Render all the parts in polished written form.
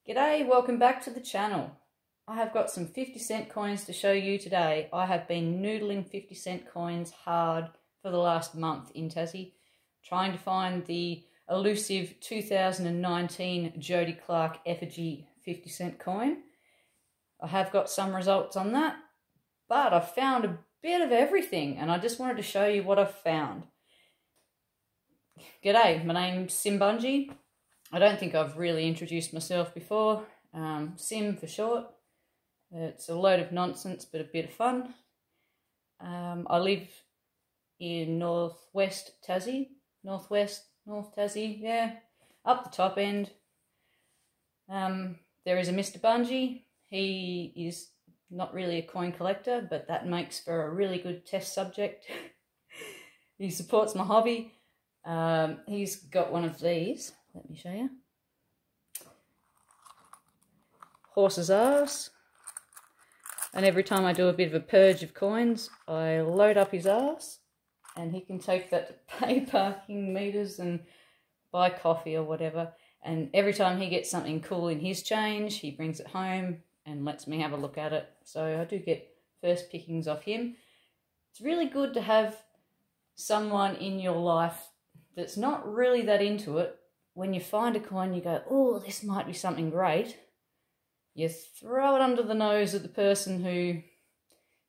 G'day, welcome back to the channel. I have got some 50-cent coins to show you today. I have been noodling 50-cent coins hard for the last month in Tassie, trying to find the elusive 2019 Jody Clark effigy 50-cent coin. I have got some results on that, but I've found a bit of everything and I just wanted to show you what I've found. G'day, my name's Simbungie. I don't think I've really introduced myself before. Sim for short. It's a load of nonsense, but a bit of fun. I live in northwest Tassie. North Tassie, yeah. Up the top end. There is a Mr. Bungie. He is not really a coin collector, but that makes for a really good test subject. He supports my hobby. He's got one of these. Let me show you. Horse's arse. And every time I do a bit of a purge of coins, I load up his arse and he can take that to pay parking meters and buy coffee or whatever. And every time he gets something cool in his change, he brings it home and lets me have a look at it. So I do get first pickings off him. It's really good to have someone in your life that's not really that into it. When you find a coin, you go, oh, this might be something great. You throw it under the nose of the person who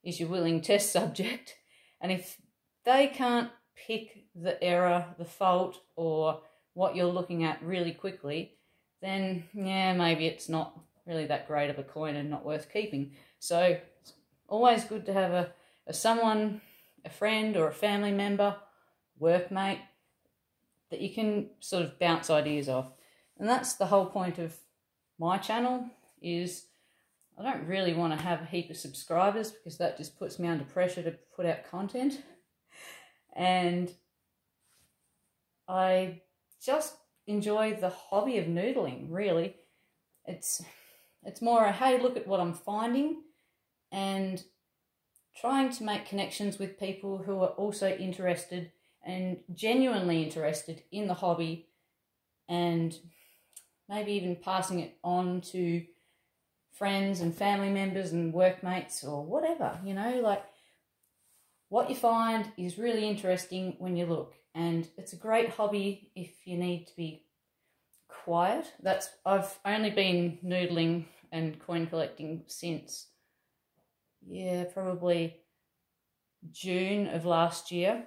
is your willing test subject. And if they can't pick the error, the fault, or what you're looking at really quickly, then, yeah, maybe it's not really that great of a coin and not worth keeping. So it's always good to have someone, a friend or a family member, workmate, that you can sort of bounce ideas off. And that's the whole point of my channel, is I don't really want to have a heap of subscribers because that just puts me under pressure to put out content. And I just enjoy the hobby of noodling, really. It's more a, hey, look at what I'm finding, and trying to make connections with people who are also interested and genuinely interested in the hobby, and maybe even passing it on to friends and family members and workmates or whatever, you know, like what you find is really interesting when you look, and it's a great hobby if you need to be quiet. I've only been noodling and coin collecting since, yeah, probably June of last year.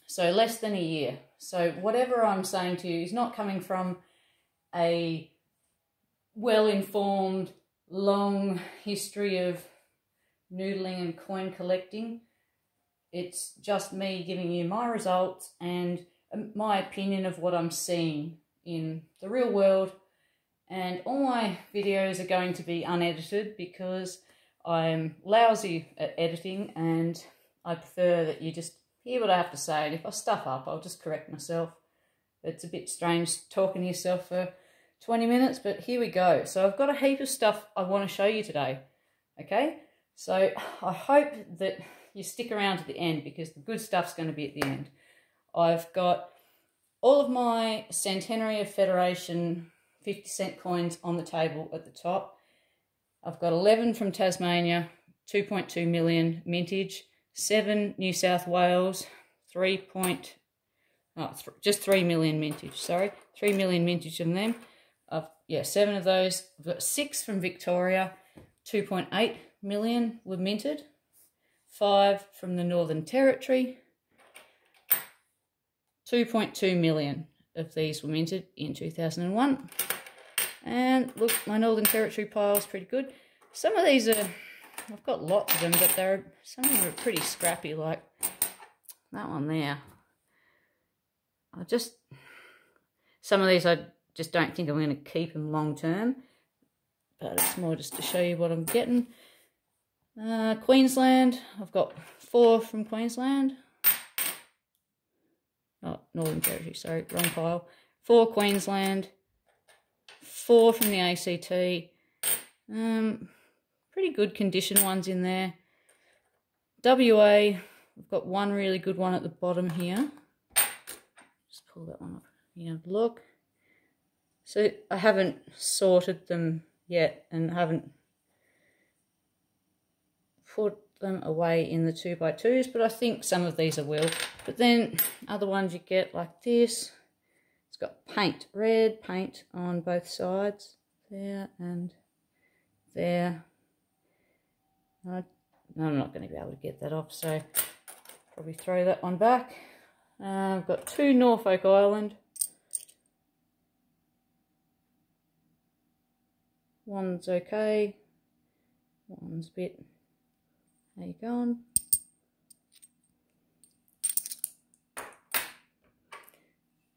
So less than a year. So whatever I'm saying to you is not coming from a well-informed, long history of noodling and coin collecting. It's just me giving you my results and my opinion of what I'm seeing in the real world. And all my videos are going to be unedited because I'm lousy at editing and I prefer that you just hear what I have to say, and if I stuff up, I'll just correct myself. It's a bit strange talking to yourself for 20 minutes, but here we go. So I've got a heap of stuff I want to show you today, okay? So I hope that you stick around to the end because the good stuff's going to be at the end. I've got all of my Centenary of Federation 50-cent coins on the table at the top. I've got 11 from Tasmania, 2.2 million mintage, 7 New South Wales, just 3 million mintage, sorry. 3 million mintage of them. 7 of those. I've got 6 from Victoria, 2.8 million were minted. 5 from the Northern Territory, 2.2 million of these were minted in 2001. And look, my Northern Territory pile is pretty good. Some of these are, I've got lots of them, but some of them are pretty scrappy, like that one there. Some of these I just don't think I'm going to keep them long term, but it's more just to show you what I'm getting. Queensland, I've got 4 from Queensland. Oh, Northern Territory, sorry, wrong pile. 4 Queensland, 4 from the ACT. Pretty good condition ones in there. WA, I've got 1 really good one at the bottom here. Just pull that one up. Yeah, look. So I haven't sorted them yet and haven't put them away in the 2x2s, but I think some of these I will. But then other ones you get like this. It's got paint, red paint on both sides, there and there. I'm not going to be able to get that off, so probably throw that one back. I've got 2 Norfolk Island. One's okay, one's a bit, how you going?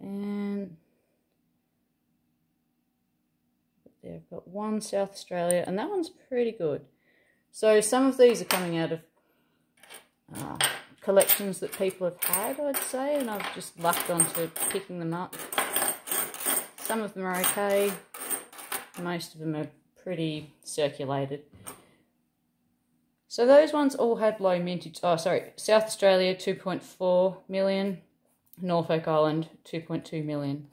And there I've got 1 South Australia, and that one's pretty good. So some of these are coming out of collections that people have had, I'd say, and I've just lucked onto picking them up. Some of them are okay, most of them are pretty circulated. So those ones all had low mintage. Oh, sorry, South Australia 2.4 million, Norfolk Island 2.2 million,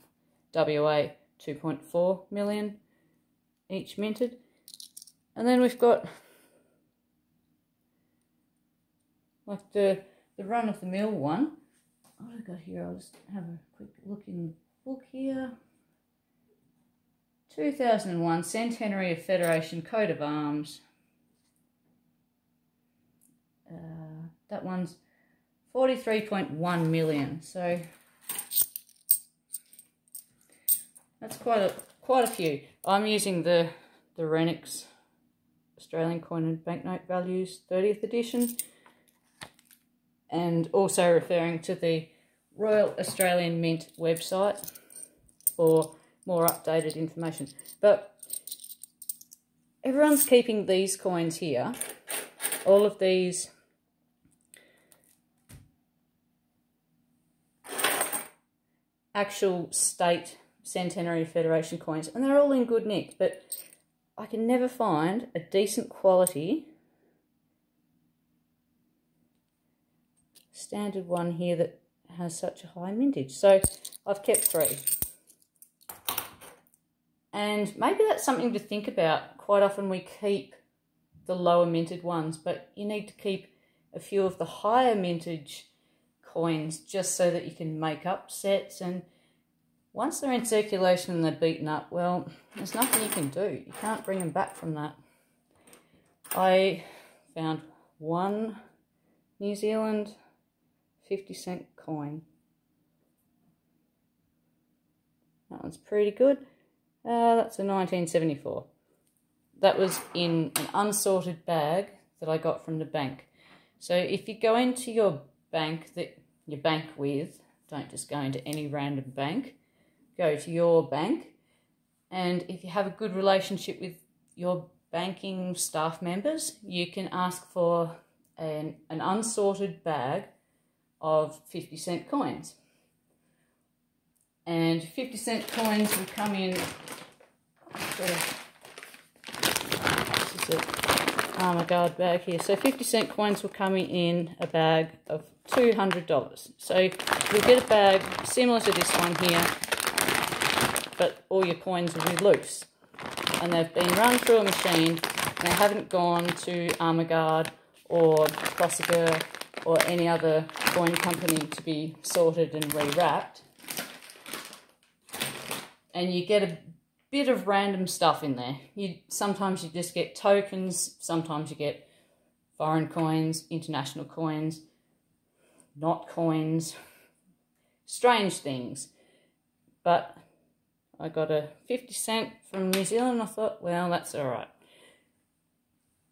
WA 2.4 million each minted. And then we've got like the run-of-the-mill one. What have I got here? I'll just have a quick look in the book here. 2001 Centenary of Federation Coat of Arms. That one's 43.1 million. So that's quite a few. I'm using the Renix Australian Coin and Banknote Values 30th edition, and also referring to the Royal Australian Mint website for more updated information. But everyone's keeping these coins here. All of these actual state Centenary Federation coins, and they're all in good nick, but I can never find a decent quality standard one here that has such a high mintage. So I've kept 3. And maybe that's something to think about. Quite often we keep the lower minted ones, but you need to keep a few of the higher mintage coins just so that you can make up sets, and once they're in circulation and they're beaten up, well, there's nothing you can do. You can't bring them back from that. I found 1 New Zealand 50-cent coin. That one's pretty good. That's a 1974. That was in an unsorted bag that I got from the bank. So if you go into your bank that you bank with, don't just go into any random bank, go to your bank, and if you have a good relationship with your banking staff members, you can ask for an unsorted bag of 50-cent coins. And 50-cent coins will come in, this is an Armour Guard bag here, so 50-cent coins will come in a bag of $200. So you'll get a bag similar to this one here, but all your coins will be loose. And they've been run through a machine, and they haven't gone to Armour Guard or Prosegur or any other coin company to be sorted and rewrapped. And you get a bit of random stuff in there. Sometimes you just get tokens, sometimes you get foreign coins, international coins, not coins, strange things. But I got a 50-cent from New Zealand, and I thought, well, that's all right.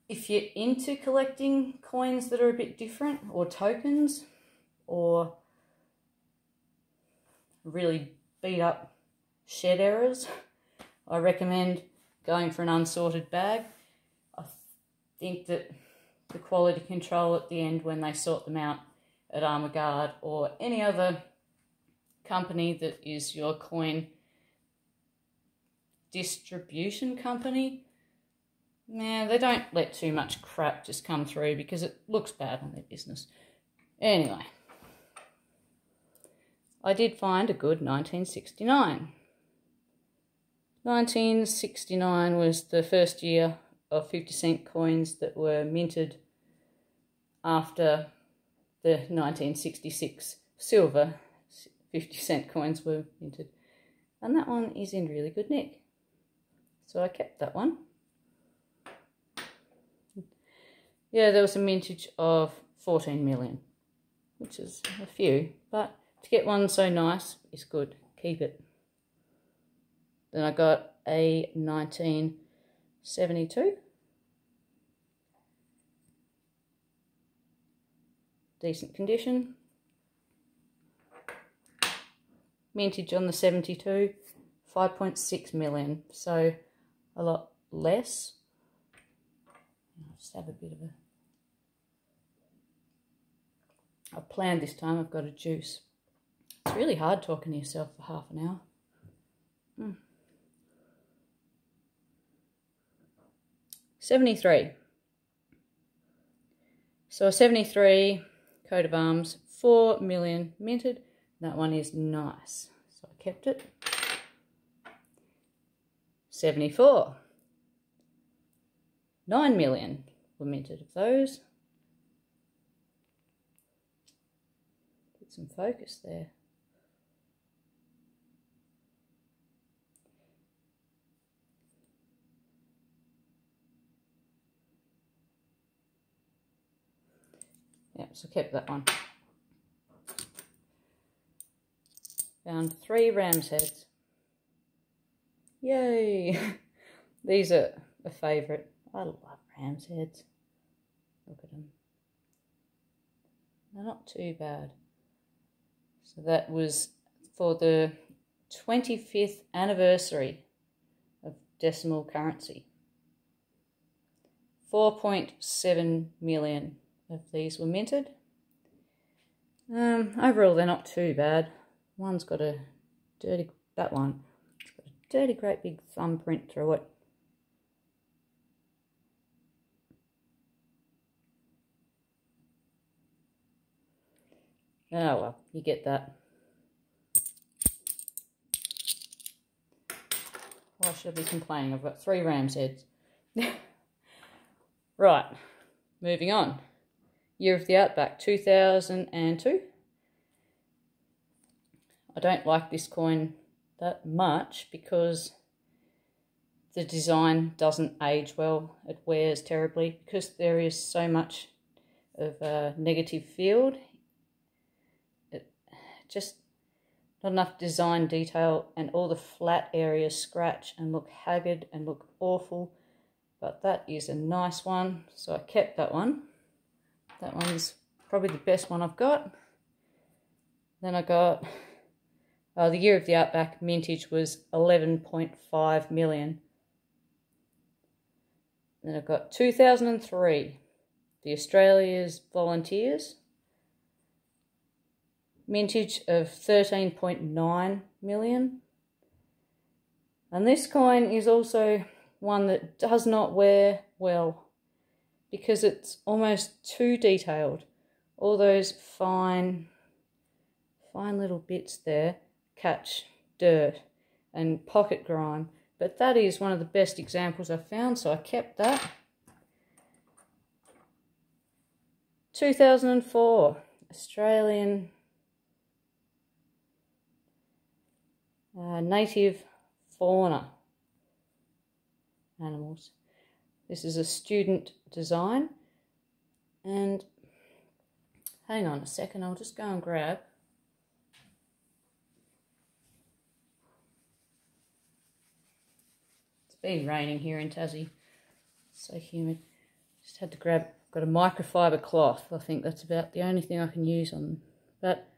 If you're into collecting coins that are a bit different, or tokens, or really beat up shed errors, I recommend going for an unsorted bag. I think that the quality control at the end when they sort them out at Armour Guard or any other company that is your coin distribution company, nah, they don't let too much crap just come through because it looks bad on their business. Anyway, I did find a good 1969. 1969 was the first year of 50-cent coins that were minted after the 1966 silver 50-cent coins were minted. And that one is in really good nick. So I kept that one. Yeah, there was a mintage of 14 million, which is a few, but to get one so nice is good. Keep it. Then I got a 1972. Decent condition. Mintage on the 72, 5.6 million, so a lot less. I'll just have a bit of a plan this time. I've got a juice. It's really hard talking to yourself for half an hour. 73. So a 73 coat of arms, 4 million minted. That one is nice, so I kept it. 74. 9 million were minted of those. Get some focus there. Yep, so kept that one. Found 3 ram's heads. Yay! These are a favourite. I love ram's heads. Look at them. They're not too bad. So that was for the 25th anniversary of decimal currency. 4.7 million of these were minted. Overall, they're not too bad. One's got a dirty, that one, it's got a dirty great big thumbprint through it. Oh well, you get that. Why should I be complaining? I've got 3 ram's heads. Right, moving on. Year of the Outback, 2002. I don't like this coin that much because the design doesn't age well. It wears terribly because there is so much of a negative field. Just not enough design detail, and all the flat areas scratch and look haggard and look awful. But that is a nice one, so I kept that one. That one's probably the best one I've got. Then I got the Year of the Outback mintage was 11.5 million. Then I've got 2003, the Australia's Volunteers. Mintage of 13.9 million. And this coin is also one that does not wear well because it's almost too detailed. All those fine little bits there catch dirt and pocket grime. But that is one of the best examples I've found, so I kept that. 2004, Australian native fauna animals. This is a student design, and hang on a second, I'll just go and grab. It's been raining here in Tassie, it's so humid. Just had to grab, got a microfiber cloth. I think that's about the only thing I can use on them. But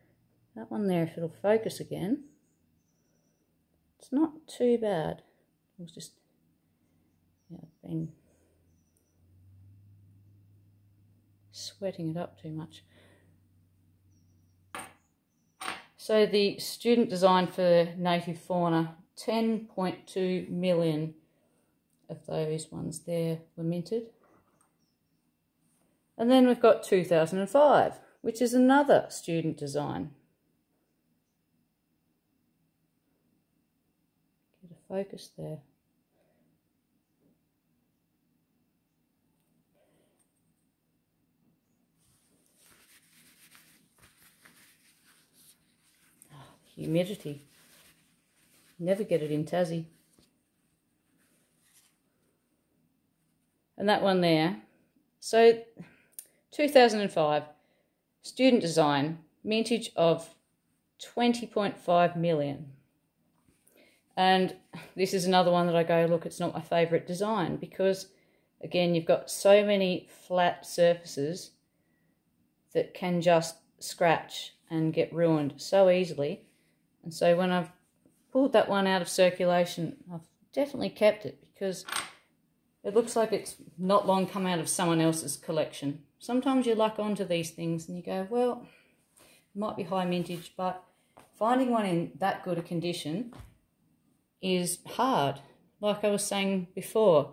that one there, if it'll focus again, it's not too bad. It was just, yeah, I've been sweating it up too much. So the student design for native fauna, 10.2 million of those ones there were minted. And then we've got 2005, which is another student design. Get a focus there. Humidity. Never get it in Tassie. And that one there. So 2005, student design, mintage of 20.5 million. And this is another one that I go, look, it's not my favourite design because, again, you've got so many flat surfaces that can just scratch and get ruined so easily. And so when I've pulled that one out of circulation, I've definitely kept it because it looks like it's not long come out of someone else's collection. Sometimes you luck onto these things and you go, well, it might be high mintage, but finding one in that good a condition is hard. Like I was saying before,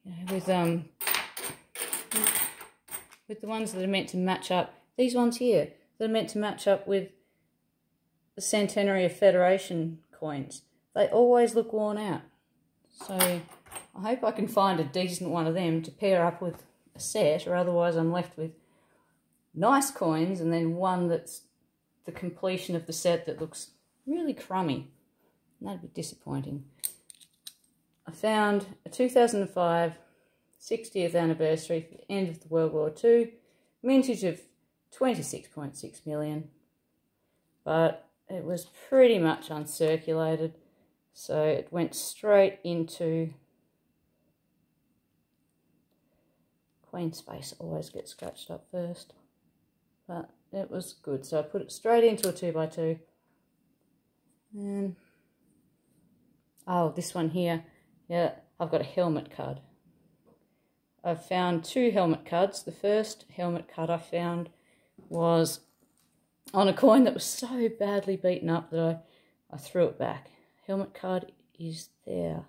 you know, with the ones that are meant to match up, these ones here, that are meant to match up with the Centenary of Federation coins, they always look worn out. So I hope I can find a decent one of them to pair up with a set, or otherwise I'm left with nice coins and then one that's the completion of the set that looks really crummy. And that'd be disappointing. I found a 2005 60th anniversary for the end of the World War II, mintage of 26.6 million, but it was pretty much uncirculated, so it went straight into queen space. Always gets scratched up first, but it was good, so I put it straight into a 2x2. And oh, this one here, yeah, I've got a helmet card. I've found two helmet cards. The first helmet card I found was on a coin that was so badly beaten up that I threw it back. Helmet card is there.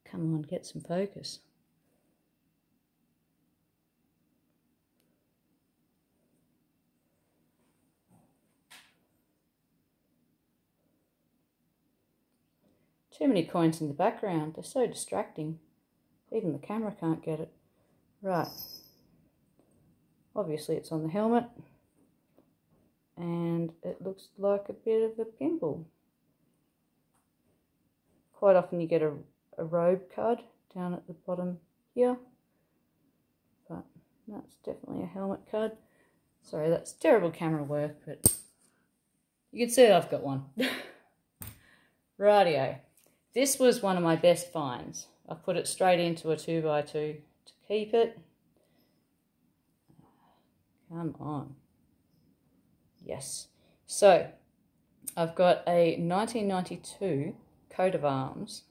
Come on, get some focus. Too many coins in the background. They're so distracting. Even the camera can't get it. Right. Obviously it's on the helmet. And it looks like a bit of a pimple. Quite often you get a robe card down at the bottom here. But that's definitely a helmet card. Sorry, that's terrible camera work, but you can see that I've got one. Rightio. This was one of my best finds. I put it straight into a 2x2 to keep it. Come on. Yes. So, I've got a 1992 coat of arms.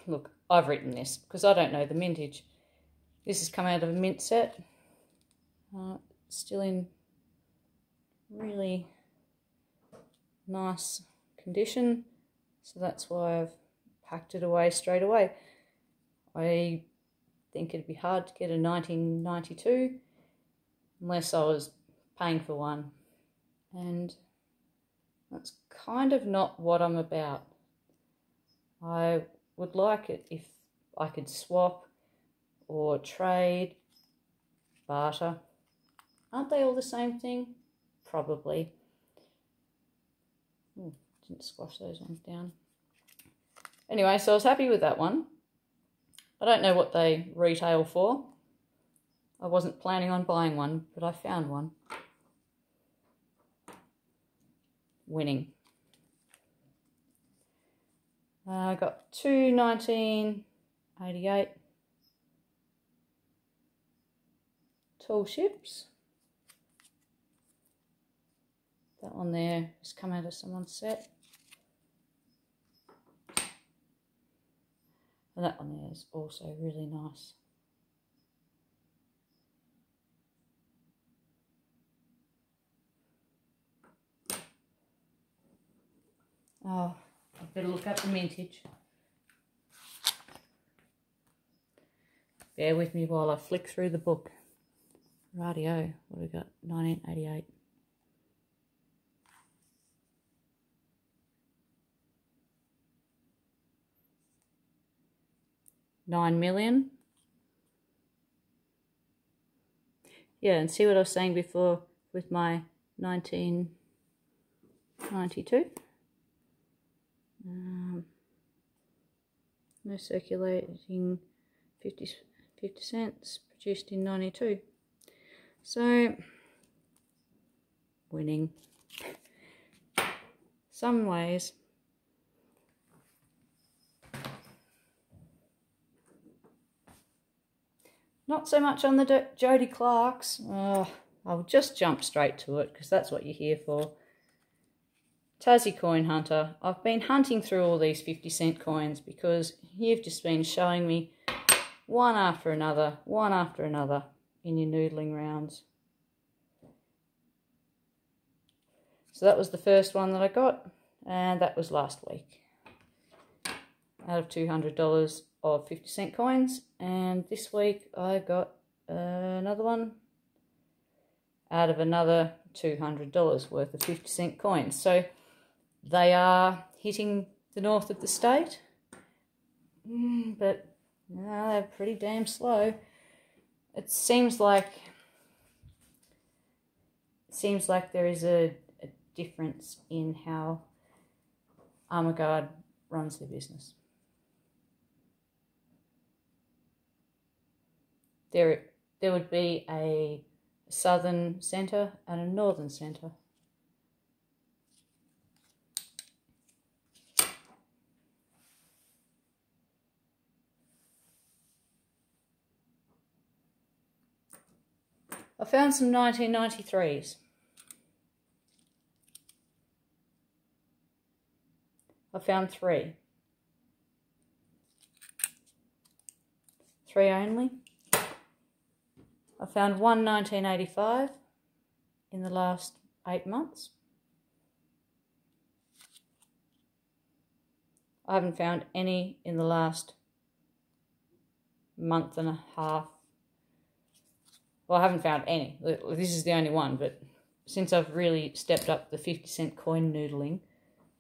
Look, I've written this because I don't know the mintage. This has come out of a mint set. Still in really nice condition. So that's why I've packed it away straight away. I think it'd be hard to get a 1992 unless I was paying for one. And that's kind of not what I'm about. I would like it if I could swap or trade, barter. Aren't they all the same thing? Probably. Didn't squash those ones down. Anyway, so I was happy with that one. I don't know what they retail for. I wasn't planning on buying one, but I found one. Winning. I got two 1988 tall ships. That one there has come out of someone's set. And that one there is also really nice. Oh, I better look up the mintage. Bear with me while I flick through the book. Rightio, what have we got? 1988. 9 million. Yeah, and see what I was saying before with my 1992. No circulating 50 cents, produced in 92. So, winning. Some ways. Not so much on the Jodie Clarks. I'll just jump straight to it because that's what you're here for. Tassie Coin Hunter. I've been hunting through all these 50-cent coins because you've just been showing me one after another in your noodling rounds. So that was the first one that I got, and that was last week. Out of $200 of 50-cent coins, and this week I got another one out of another $200 worth of 50-cent coins. So they are hitting the north of the state, but no, they're pretty damn slow. It seems like there is a difference in how Armaguard runs their business. There would be a southern centre and a northern centre. I found some 1993s. I found three. Three only. I found one 1985 in the last 8 months. I haven't found any in the last month and a half. Well, I haven't found any. This is the only one, but since I've really stepped up the 50-cent coin noodling,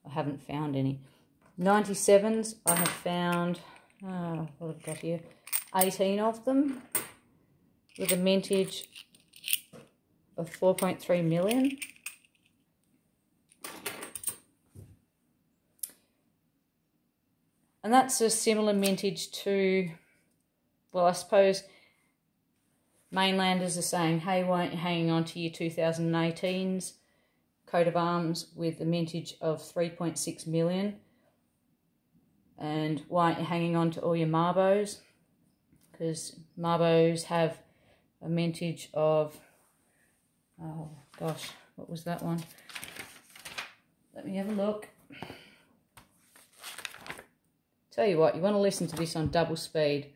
I haven't found any. 97s, I have found, what have I got here? 18 of them with a mintage of 4.3 million. And that's a similar mintage to, well, I suppose mainlanders are saying, hey, why aren't you hanging on to your 2018's coat of arms with a mintage of 3.6 million? And why aren't you hanging on to all your Marbos? Because Marbos have a mintage of, oh gosh, what was that one? Let me have a look. Tell you what, you want to listen to this on double speed.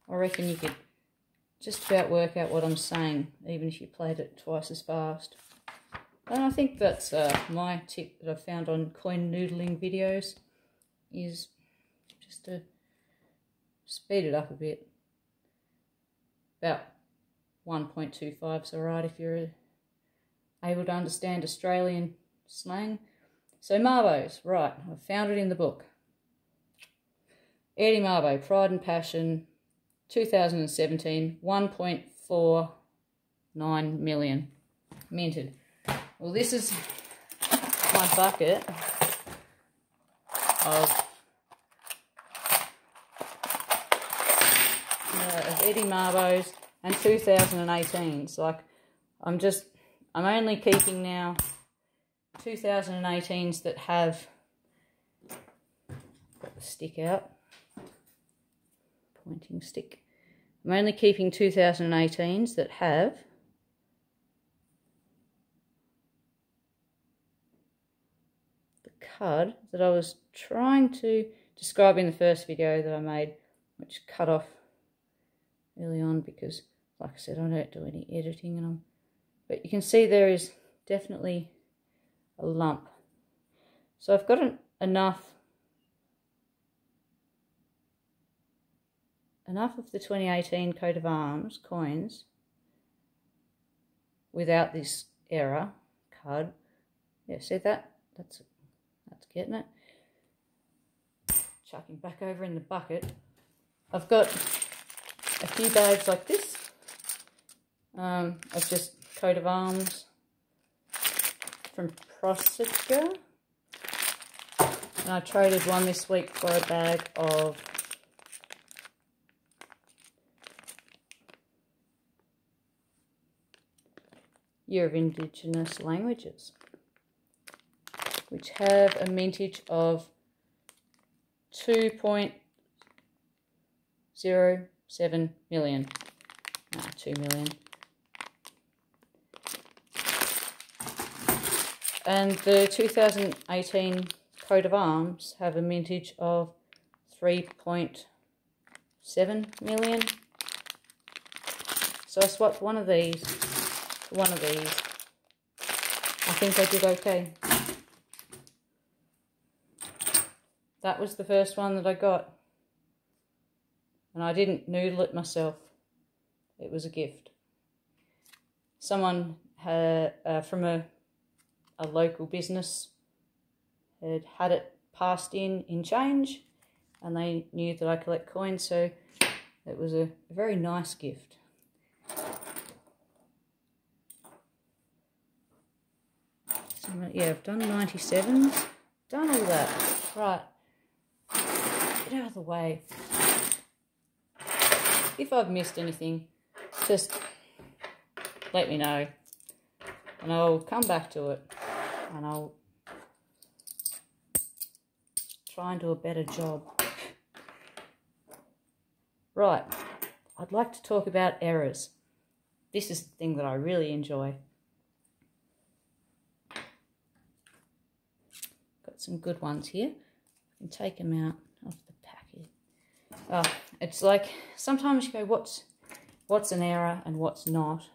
I reckon you could just about work out what I'm saying, even if you played it twice as fast. And I think that's my tip that I've found on coin noodling videos, is just to speed it up a bit. About 1.25 is alright if you're able to understand Australian slang. So Marbos, right, I found it in the book. Eddie Marbo, Pride and Passion, 2017, 1.49 million minted. Well, this is my bucket of Eddie Marbos and 2018s. Like, I'm only keeping now 2018s that have got the stick out. Pointing stick. I'm only keeping 2018s that have the cud that I was trying to describe in the first video that I made, which cut off early on because, like I said, I don't do any editing, but you can see there is definitely a lump. So I've got enough of the 2018 coat of arms coins without this error cud. Yeah, see that? That's getting it. Chucking back over in the bucket. I've got a few bags like this of just coat of arms from Procedure. And I traded one this week for a bag of Year of Indigenous Languages, which have a mintage of 2.07 million. 2 million. And the 2018 coat of arms have a mintage of 3.7 million. So I swapped one of these for one of these. I think I did okay. That was the first one that I got. And I didn't noodle it myself. It was a gift. Someone had, from a local business had it passed in change, and they knew that I collect coins, so it was a very nice gift. So, yeah, I've done 97, done all that. Right, get out of the way. If I've missed anything, just let me know, and I'll come back to it, and I'll try and do a better job. Right, I'd like to talk about errors. This is the thing that I really enjoy. Got some good ones here. I can take them out of the packet. It's like, sometimes you go, what's an error and what's not?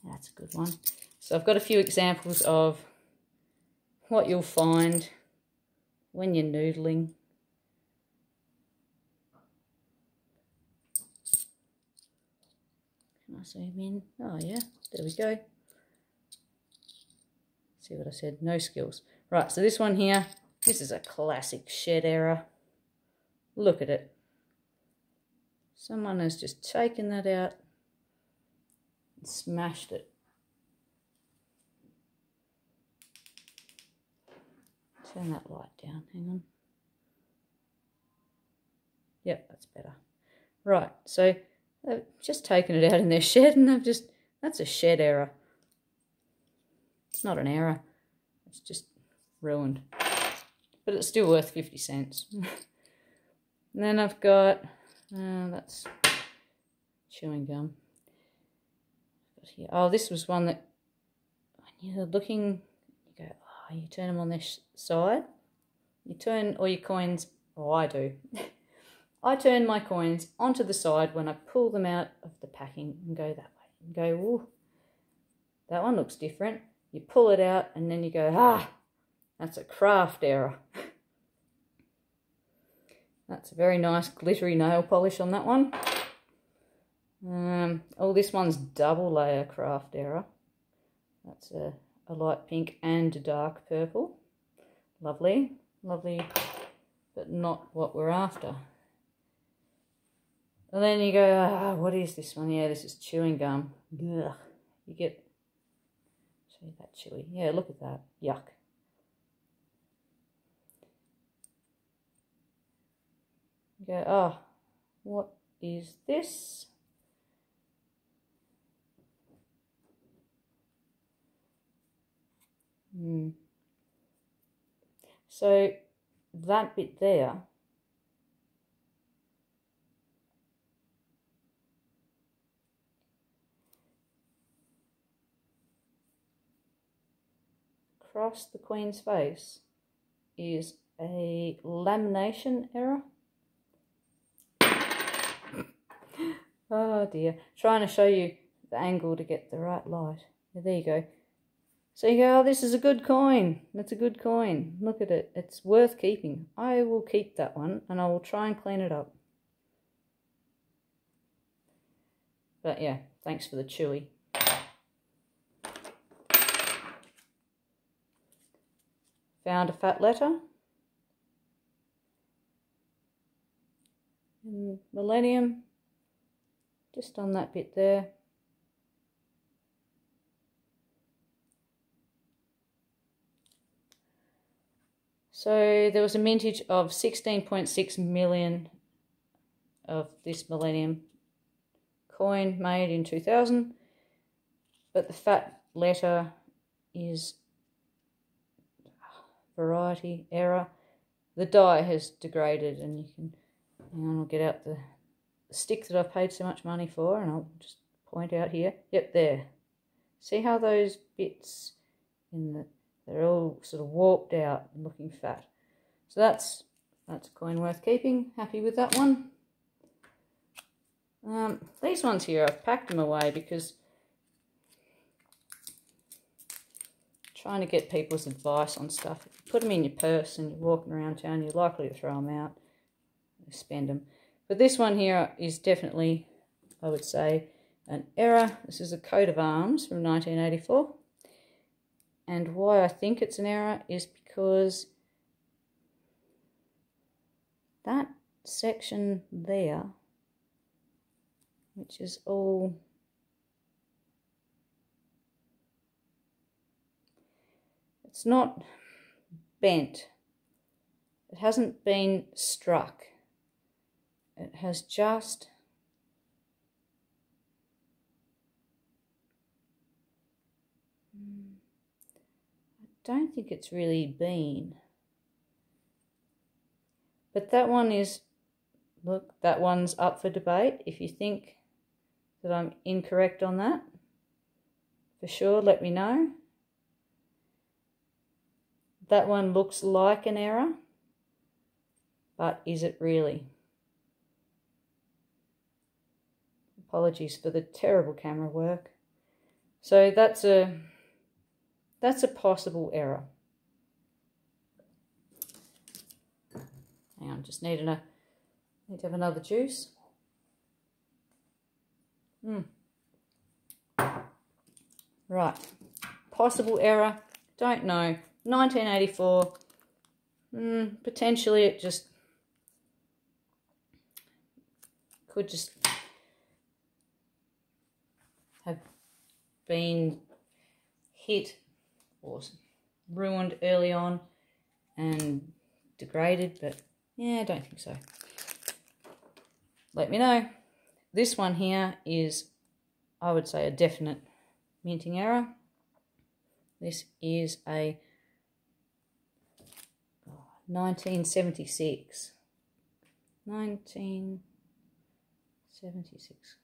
That's a good one. So I've got a few examples of what you'll find when you're noodling. Can I zoom in? Oh yeah, there we go. See what I said? No skills. Right, so this one here, this is a classic shed error. Look at it. Someone has just taken that out and smashed it. Turn that light down, hang on. Yep, that's better. Right, so they've just taken it out in their shed, and that's a shed error. It's not an error, it's just ruined. But it's still worth 50 cents. And then I've got, that's chewing gum. Oh, this was one that, when you're looking, you go, oh, you turn them on their side. You turn all your coins, oh, I do. I turn my coins onto the side when I pull them out of the packing and go that way. And go, ooh, that one looks different. You pull it out and then you go, ah, that's a craft error. That's a very nice glittery nail polish on that one. Oh, this one's double layer craft error. That's a light pink and a dark purple. Lovely, lovely, but not what we're after. And then you go, ah, what is this one? Yeah, this is chewing gum. Ugh. You get, see that chewy? Yeah, look at that. Yuck. You go, oh, what is this? So that bit there, across the Queen's face, is a lamination error. Oh dear, trying to show you the angle to get the right light. There you go. So you go, oh, this is a good coin. That's a good coin. Look at it. It's worth keeping. I will keep that one, and I will try and clean it up. But yeah, thanks for the chewy. Found a fat letter. And millennium, just on that bit there. So there was a mintage of 16.6 million of this millennium coin made in 2000, but the fat letter is variety error. The die has degraded, and you can, hang on, I'll get out the stick that I've paid so much money for, and I'll just point out here. Yep, there. See how those bits in the, they're all sort of warped out and looking fat. So that's a coin worth keeping. Happy with that one. These ones here, I've packed them away because I'm trying to get people's advice on stuff. If you put them in your purse and you're walking around town, you're likely to throw them out, spend them. But this one here is definitely, I would say, an error. This is a coat of arms from 1984. And why I think it's an error is because that section there, which is all it's not bent. It hasn't been struck. It has just I don't think it's really been. But that one is, look, that one's up for debate. If you think that I'm incorrect on that, for sure, let me know. That one looks like an error, but is it really? Apologies for the terrible camera work. So that's a possible error. Hang on, just need to have another juice. Right, possible error, don't know. 1984, potentially it just could just have been hit or ruined early on and degraded, but yeah, I don't think so. Let me know. This one here is, I would say, a definite minting error. This is a 1976. 1976.